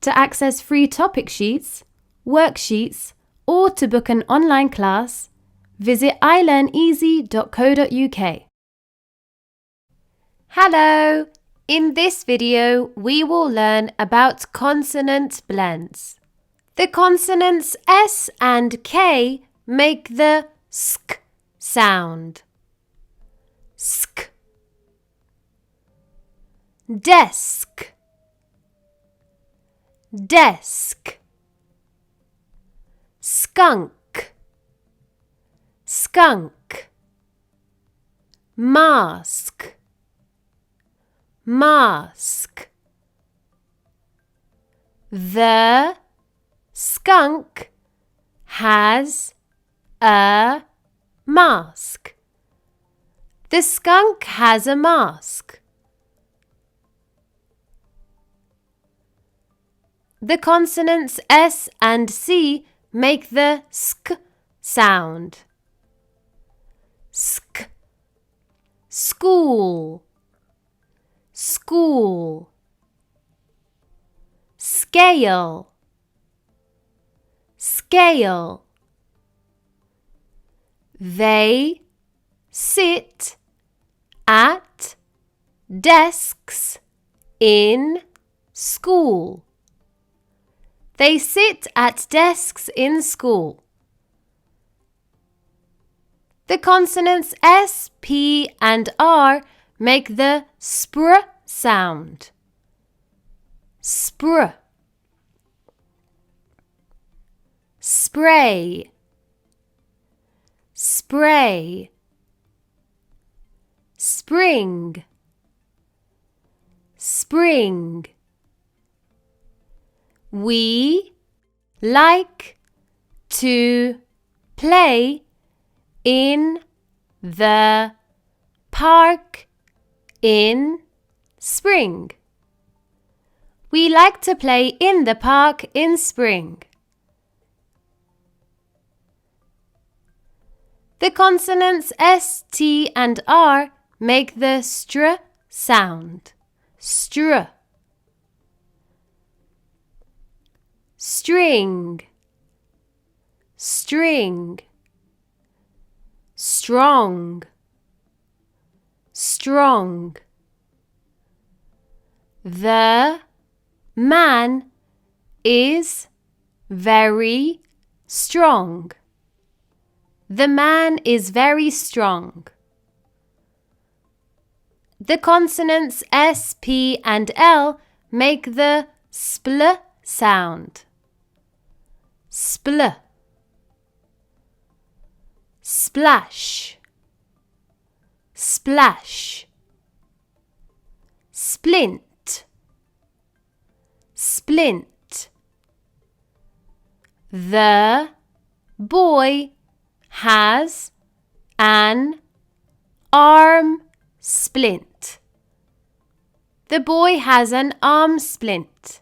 To access free topic sheets, worksheets, or to book an online class, visit ilearneasy.co.uk. Hello! In this video, we will learn about consonant blends. The consonants S and K make the sk sound. Sk. Desk. Desk. Skunk. Skunk. Mask. Mask. The skunk has a mask. The skunk has a mask. The consonants S and C make the sk sound. Sk. School. School. Scale. Scale. They sit at desks in school. They sit at desks in school. The consonants S, P, and R make the spr sound. Spr. Spray. Spray. Spring. Spring. We like to play in the park in spring. We like to play in the park in spring. The consonants S, T, and R make the str sound. Str. String. String. Strong. Strong. The man is very strong. The man is very strong. The consonants S, P, and L make the spl sound. Spl. Splash. Splash. Splint. Splint. The boy has an arm splint. The boy has an arm splint.